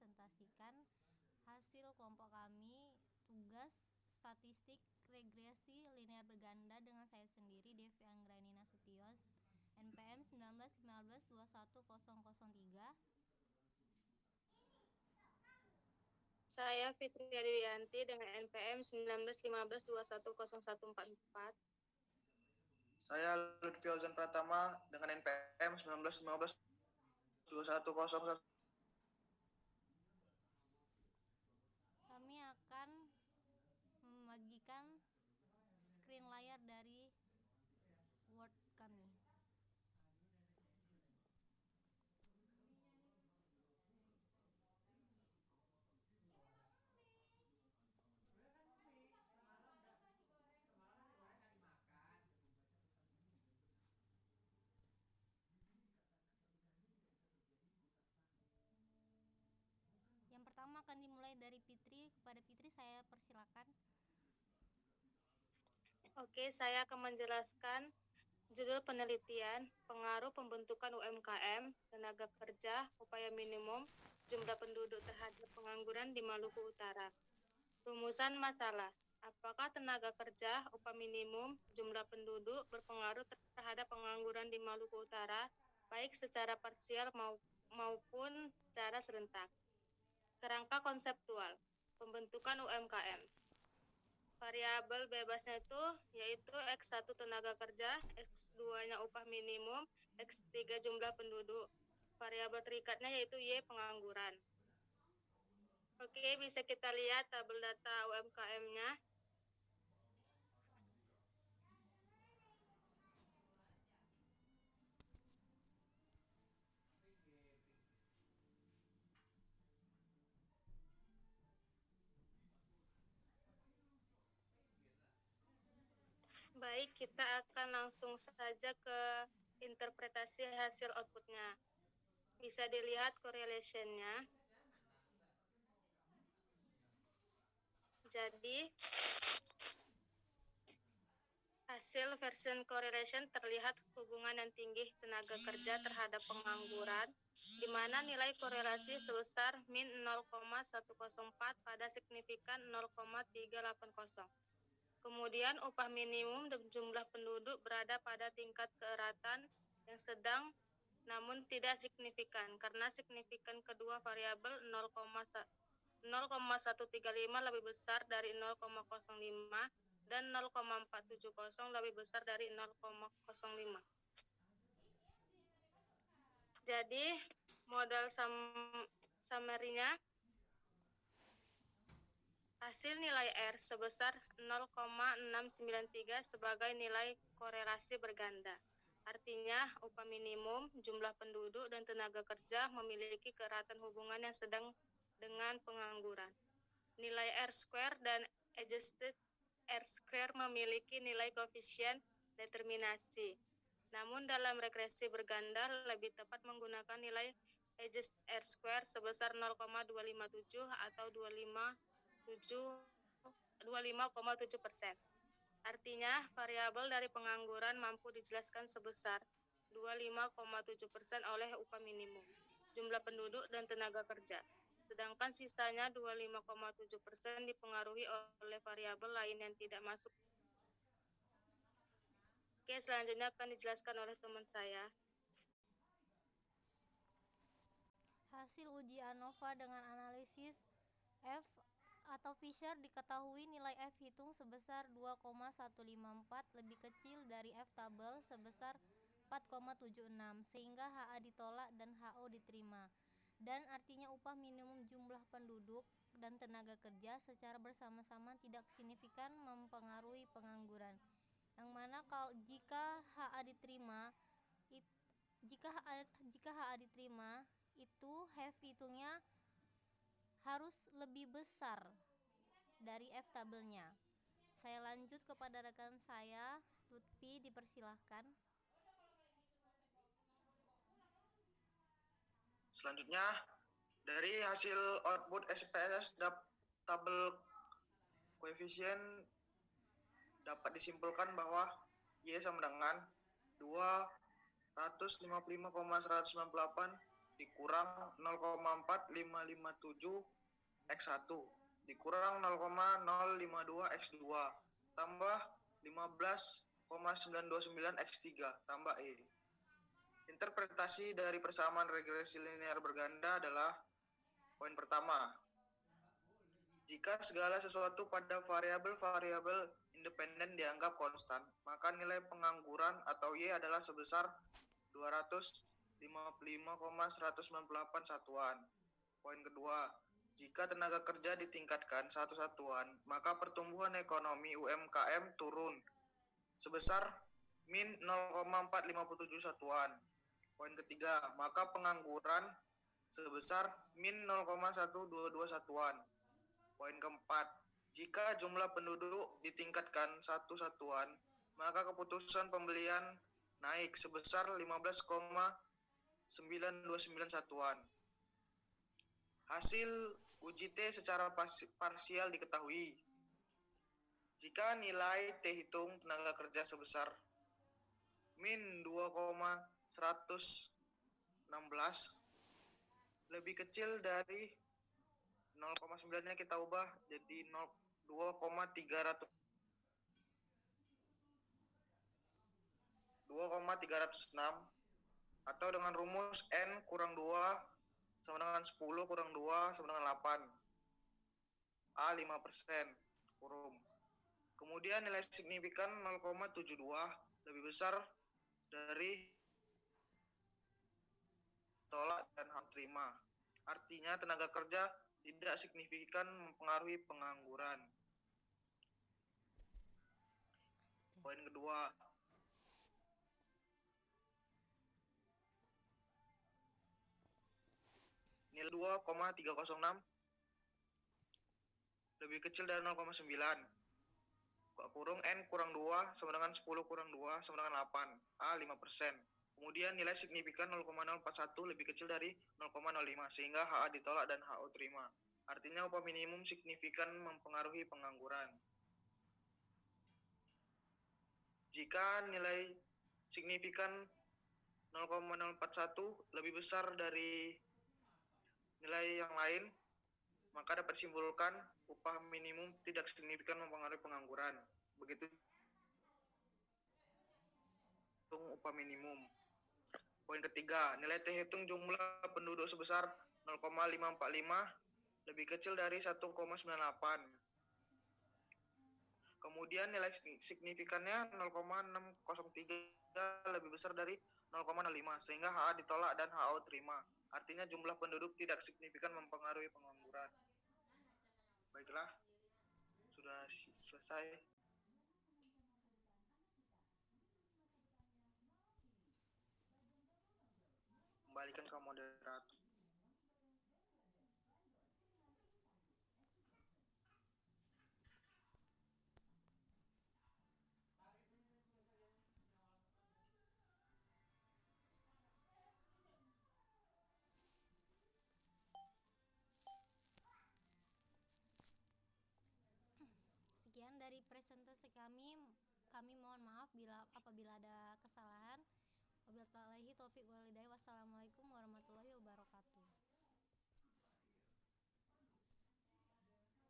mempresentasikan hasil kelompok kami tugas statistik regresi linear berganda dengan saya sendiri Devi Anggraini Nasution, NPM 1915210003. Saya Fitri Adiwiyanti dengan NPM 1915210144. Saya Lutfi Ozan Pratama dengan NPM 19152101. Kami akan membagikan screen layar dari Word kami. Yang pertama akan dimulai dari Fitri. Kepada Fitri saya persilakan. Oke, saya akan menjelaskan judul penelitian, pengaruh pembentukan UMKM, tenaga kerja, upaya minimum, jumlah penduduk terhadap pengangguran di Maluku Utara. Rumusan masalah, apakah tenaga kerja, upah minimum, jumlah penduduk berpengaruh terhadap pengangguran di Maluku Utara, baik secara parsial maupun secara serentak. Kerangka konseptual, pembentukan UMKM. Variabel bebasnya itu yaitu X1 tenaga kerja, X2-nya upah minimum, X3 jumlah penduduk. Variabel terikatnya yaitu Y pengangguran. Oke, bisa kita lihat tabel data UMKM-nya. Baik, kita akan langsung saja ke interpretasi hasil outputnya. Bisa dilihat correlation-nya. Jadi, hasil version correlation terlihat hubungan yang tinggi tenaga kerja terhadap pengangguran, di mana nilai korelasi sebesar min 0,104 pada signifikan 0,380. Kemudian upah minimum dan jumlah penduduk berada pada tingkat keeratan yang sedang namun tidak signifikan, karena signifikan kedua variabel 0,135 lebih besar dari 0,05 dan 0,470 lebih besar dari 0,05. Jadi modal summary-nya, hasil nilai R sebesar 0,693 sebagai nilai korelasi berganda. Artinya upah minimum, jumlah penduduk, dan tenaga kerja memiliki keeratan hubungan yang sedang dengan pengangguran. Nilai R square dan adjusted R square memiliki nilai koefisien determinasi. Namun dalam regresi berganda lebih tepat menggunakan nilai adjusted R square sebesar 0,257 atau 25,7%. Artinya variabel dari pengangguran mampu dijelaskan sebesar 25,7% oleh upah minimum, jumlah penduduk, dan tenaga kerja. Sedangkan sisanya 25,7% dipengaruhi oleh variabel lain yang tidak masuk. Oke, selanjutnya akan dijelaskan oleh teman saya. Hasil uji ANOVA dengan analisis F atau Fisher diketahui nilai F hitung sebesar 2,154 lebih kecil dari F tabel sebesar 4,76 sehingga HA ditolak dan HO diterima. Dan artinya upah minimum jumlah penduduk dan tenaga kerja secara bersama-sama tidak signifikan mempengaruhi pengangguran. Yang mana jika HA diterima itu F hitungnya harus lebih besar dari F tabelnya. Saya lanjut kepada rekan saya, Lutfi, dipersilahkan. Selanjutnya, dari hasil output SPSS tabel koefisien dapat disimpulkan bahwa Y sama dengan 255,198 dikurang 0,4557 X1 dikurang 0,052 X2 tambah 15,929 X3 tambah E. Interpretasi dari persamaan regresi linear berganda adalah poin pertama. Jika segala sesuatu pada variabel-variabel independen dianggap konstan, maka nilai pengangguran atau Y adalah sebesar 255,198 satuan. Poin kedua, jika tenaga kerja ditingkatkan satu satuan, maka pertumbuhan ekonomi UMKM turun sebesar min 0,457 satuan. Poin ketiga, maka pengangguran sebesar min 0,122 satuan. Poin keempat, jika jumlah penduduk ditingkatkan satu satuan, maka keputusan pembelian naik sebesar 15,929 satuan. Hasil uji T secara parsial diketahui. Jika nilai T hitung tenaga kerja sebesar min 2,116 lebih kecil dari 0,9-nya kita ubah jadi 2,306 atau dengan rumus N kurang 2 sama dengan 10 kurang 2 sama dengan 8. A 5% kurum. Kemudian nilai signifikan 0,72 lebih besar dari tolak dan hak terima. Artinya tenaga kerja tidak signifikan mempengaruhi pengangguran. Poin kedua, nilai 2,306 lebih kecil dari 0,9. Kurung N kurang 2 sama dengan 10 kurang 2 sama dengan 8. A 5%. Kemudian nilai signifikan 0,041 lebih kecil dari 0,05 sehingga HA ditolak dan HO terima. Artinya upah minimum signifikan mempengaruhi pengangguran. Jika nilai signifikan 0,041 lebih besar dari nilai yang lain, maka dapat disimpulkan upah minimum tidak signifikan mempengaruhi pengangguran. Begitu upah minimum. Poin ketiga, nilai T hitung jumlah penduduk sebesar 0,545 lebih kecil dari 1,98. Kemudian nilai signifikannya 0,603 lebih besar dari 0,05 sehingga HA ditolak dan HO terima. Artinya jumlah penduduk tidak signifikan mempengaruhi pengangguran. Baiklah, sudah selesai. Kembalikan ke moderator. Sekian dari presentasi kami. Kami mohon maaf apabila ada kesalahan. Wabillahi taufiq walhidayah. Wassalamualaikum warahmatullahi wabarakatuh.